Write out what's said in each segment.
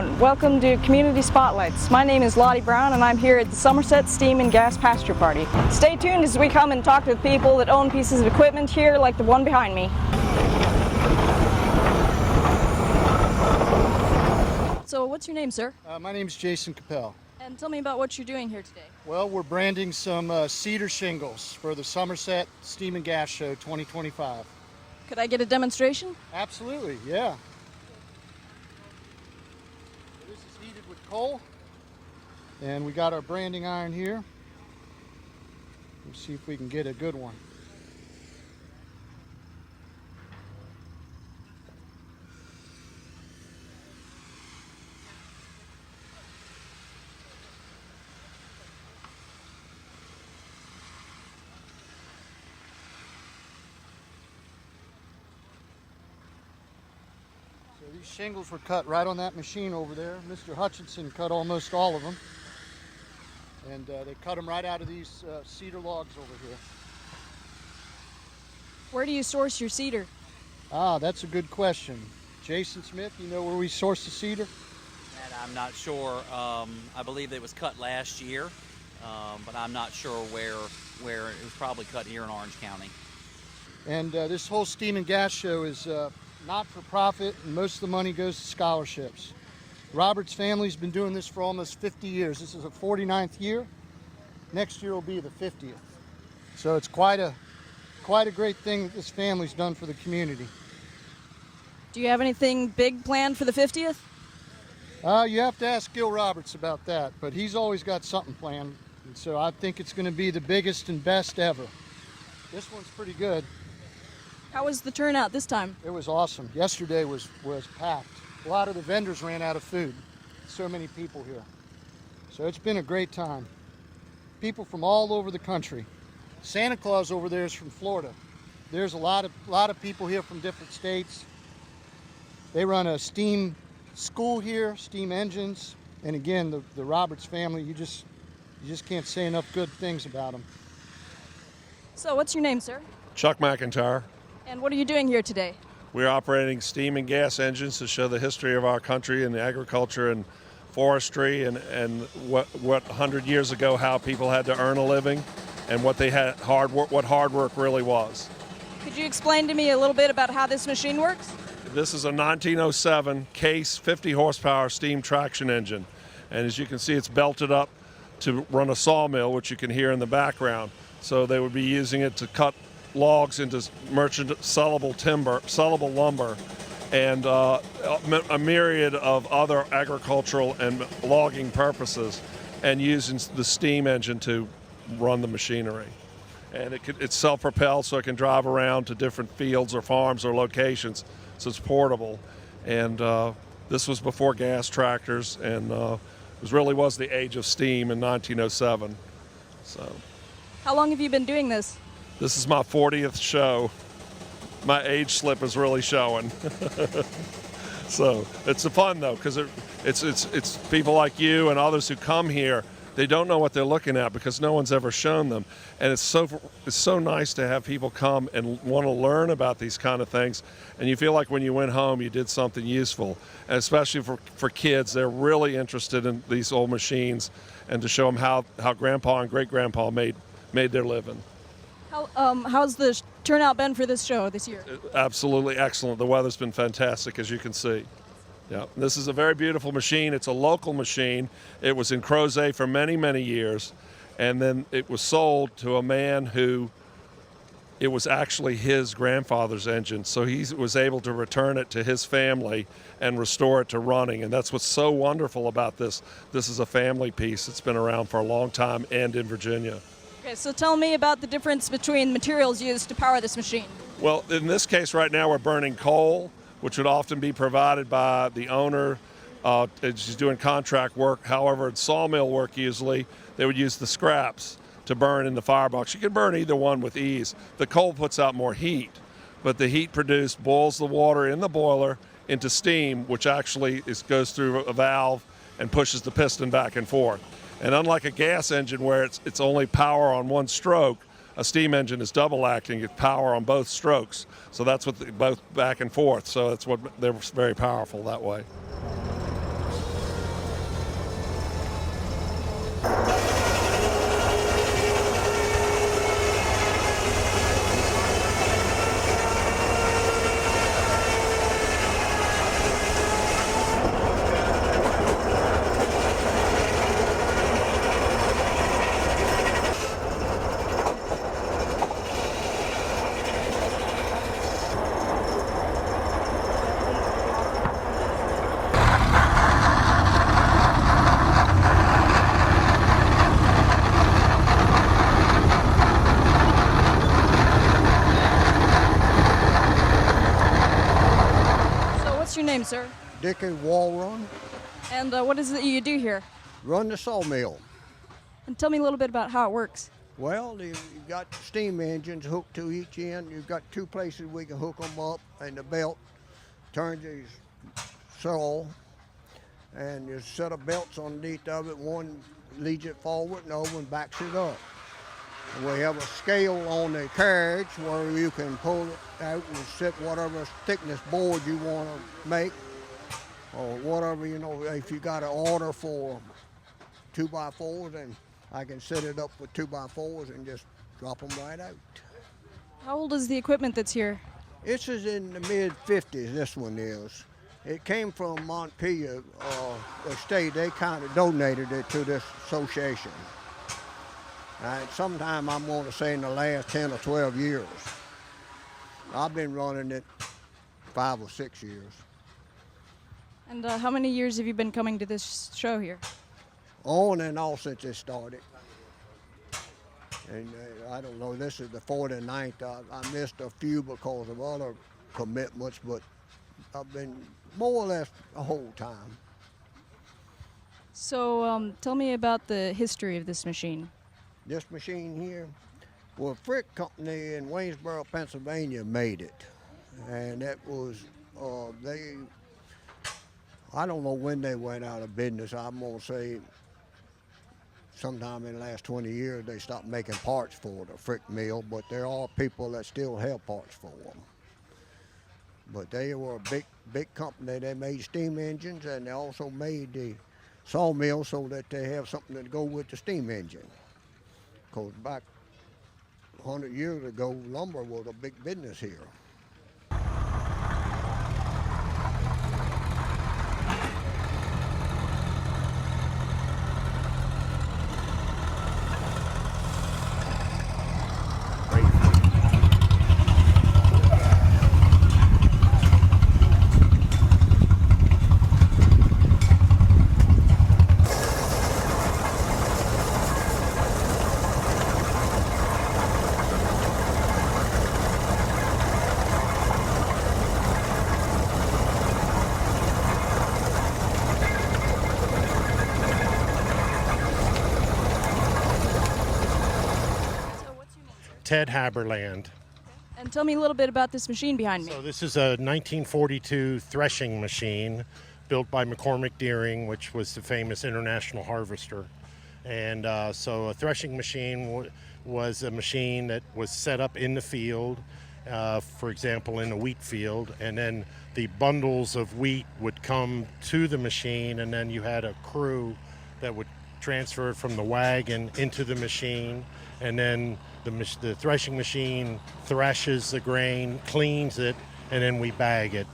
and welcome to Community Spotlights. My name is Lottie Brown and I'm here at the Somerset Steam and Gas Pasture Party. Stay tuned as we come and talk with people that own pieces of equipment here like the one behind me. So what's your name, sir? My name is Jason Capel. And tell me about what you're doing here today. Well, we're branding some cedar shingles for the Somerset Steam and Gas Show 2025. Could I get a demonstration? Absolutely, yeah. This is heated with coal, and we got our branding iron here. Let's see if we can get a good one. So these shingles were cut right on that machine over there. Mr. Hutchinson cut almost all of them. And they cut them right out of these cedar logs over here. Where do you source your cedar? Ah, that's a good question. Jason Smith, you know where we source the cedar? And I'm not sure. I believe it was cut last year, but I'm not sure where it was probably cut here in Orange County. And this whole Steam and Gas Show is not for profit, and most of the money goes to scholarships. Robert's family's been doing this for almost 50 years. This is a 49th year. Next year will be the 50th. So it's quite a great thing that this family's done for the community. Do you have anything big planned for the 50th? You have to ask Gil Roberts about that, but he's always got something planned. And so I think it's going to be the biggest and best ever. This one's pretty good. How was the turnout this time? It was awesome. Yesterday was packed. A lot of the vendors ran out of food. So many people here. So it's been a great time. People from all over the country. Santa Claus over there is from Florida. There's a lot of people here from different states. They run a steam school here, steam engines. And again, the Roberts family, you just can't say enough good things about them. So what's your name, sir? Chuck McIntyre. And what are you doing here today? We're operating steam and gas engines to show the history of our country and agriculture and forestry and what 100 years ago how people had to earn a living and what what hard work really was. Could you explain to me a little bit about how this machine works? This is a 1907 Case 50 horsepower steam traction engine, and as you can see, it's belted up to run a sawmill, which you can hear in the background. So they would be using it to cut logs into merchant sellable lumber, and a myriad of other agricultural and logging purposes, and using the steam engine to run the machinery. And it's self-propelled, so it can drive around to different fields or farms or locations, so it's portable. And this was before gas tractors, and it really was the age of steam in 1907. So. How long have you been doing this? This is my 40th show. My age slip is really showing. So it's fun though, because it's people like you and others who come here. They don't know what they're looking at because no one's ever shown them, and it's so nice to have people come and want to learn about these kind of things. And you feel like when you went home, you did something useful. And especially for kids, they're really interested in these old machines, and to show them how Grandpa and Great Grandpa made their living. How's the turnout been for this show this year? Absolutely excellent. The weather's been fantastic, as you can see. Yeah, this is a very beautiful machine. It's a local machine. It was in Crozet for many, many years, and then it was sold to a man who it was actually his grandfather's engine, so he was able to return it to his family and restore it to running, and that's what's so wonderful about this. This is a family piece. It's been around for a long time and in Virginia. Okay, so tell me about the difference between materials used to power this machine. Well, in this case right now we're burning coal, which would often be provided by the owner. She's doing contract work. However, in sawmill work usually, they would use the scraps to burn in the firebox. You can burn either one with ease. The coal puts out more heat, but the heat produced boils the water in the boiler into steam, which actually goes through a valve and pushes the piston back and forth. And unlike a gas engine where it's only power on one stroke, a steam engine is double acting, it's power on both strokes. So that's what both back and forth. So that's what they're very powerful that way. your name, sir? Dickie Walrun, And what is it you do here? run the sawmill. And tell me a little bit about how it works. Well, you've got steam engines hooked to each end. You've got two places we can hook them up, and the belt turns these saw, and you set of belts underneath of it. One leads it forward, and the other one backs it up. And we have a scale on the carriage where you can pull it out and set whatever thickness board you want to make, or whatever, if you got an order for 2x4s, and I can set it up with 2x4s and just drop them right out. How old is the equipment that's here? This is in the mid-50s, this one is. It came from Montpelier Estate. They kind of donated it to this association. Sometime I'm going to say in the last 10 or 12 years. I've been running it 5 or 6 years. And how many years have you been coming to this show here? On and off since it started. And I don't know, this is the 49th. I missed a few because of other commitments, but I've been more or less the whole time. So tell me about the history of this machine. This machine here, well, Frick Company in Waynesboro, Pennsylvania made it. And that was, I don't know when they went out of business. I'm going to say sometime in the last 20 years they stopped making parts for the Frick mill, but there are people that still have parts for them. But they were a big company. They made steam engines, and they also made the sawmill so that they have something to go with the steam engine. Because back 100 years ago, lumber was a big business here. Ted Haberland. And tell me a little bit about this machine behind me. So this is a 1942 threshing machine built by McCormick Deering, which was the famous international harvester. And so a threshing machine was a machine that was set up in the field, for example, in a wheat field, and then the bundles of wheat would come to the machine, and then you had a crew that would transfer it from the wagon into the machine, and then the threshing machine threshes the grain, cleans it, and then we bag it.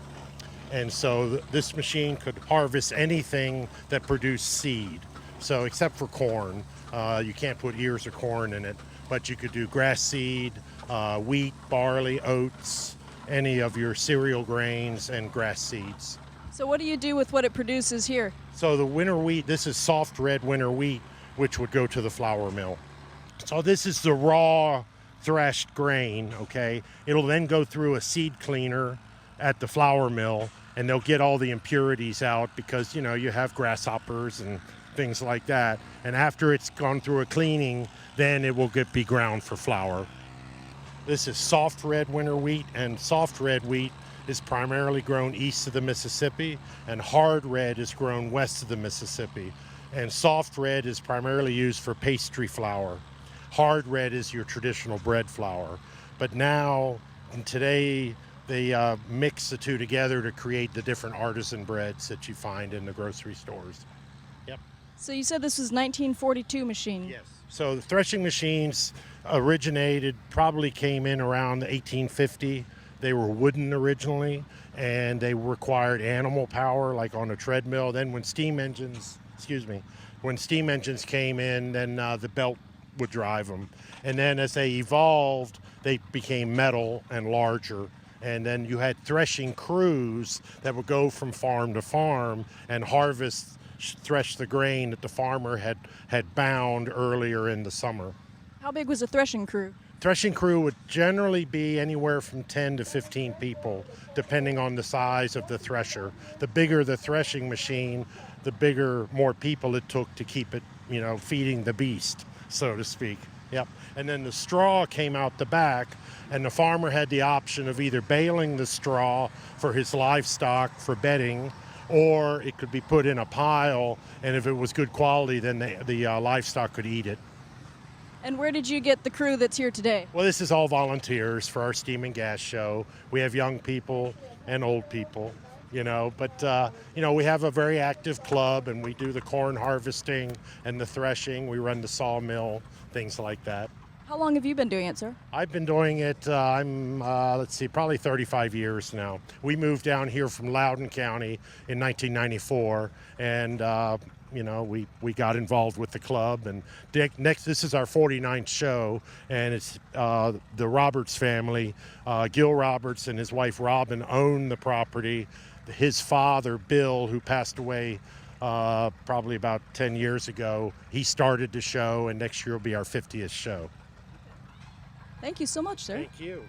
And so this machine could harvest anything that produced seed. So except for corn, you can't put ears of corn in it, but you could do grass seed, wheat, barley, oats, any of your cereal grains and grass seeds. So what do you do with what it produces here? So the winter wheat, this is soft red winter wheat, which would go to the flour mill. So this is the raw threshed grain, okay? It'll then go through a seed cleaner at the flour mill, and they'll get all the impurities out because, you have grasshoppers and things like that. And after it's gone through a cleaning, then it will be ground for flour. This is soft red winter wheat, and soft red wheat is primarily grown east of the Mississippi, and hard red is grown west of the Mississippi. And soft red is primarily used for pastry flour. Hard red is your traditional bread flour. But now, today, they mix the two together to create the different artisan breads that you find in the grocery stores. Yep. So you said this was 1942 machine. Yes. So the threshing machines probably came in around 1850. They were wooden originally, and they required animal power, like on a treadmill. Then when steam engines came in, then the belt would drive them. And then as they evolved, they became metal and larger. And then you had threshing crews that would go from farm to farm and thresh the grain that the farmer had bound earlier in the summer. How big was the threshing crew? Threshing crew would generally be anywhere from 10 to 15 people, depending on the size of the thresher. The bigger the threshing machine, the bigger, more people it took to keep it, feeding the beast, so to speak. Yep. And then the straw came out the back, and the farmer had the option of either baling the straw for his livestock for bedding, or it could be put in a pile, and if it was good quality, then the livestock could eat it. And where did you get the crew that's here today? Well, this is all volunteers for our steam and gas show. We have young people and old people, but we have a very active club, and we do the corn harvesting and the threshing. We run the sawmill, things like that. How long have you been doing it, sir? I've been doing it, probably 35 years now. We moved down here from Loudoun County in 1994, and we got involved with the club. And this is our 49th show, and it's the Roberts family. Gil Roberts and his wife Robin own the property. His father, Bill, who passed away probably about 10 years ago, he started the show, and next year will be our 50th show. Thank you so much, sir. Thank you.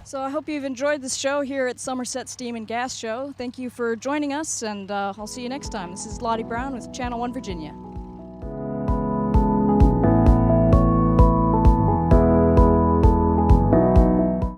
So I hope you've enjoyed this show here at Somerset Steam and Gas Show. Thank you for joining us, and I'll see you next time. This is Lottie Brown with Channel 1 Virginia.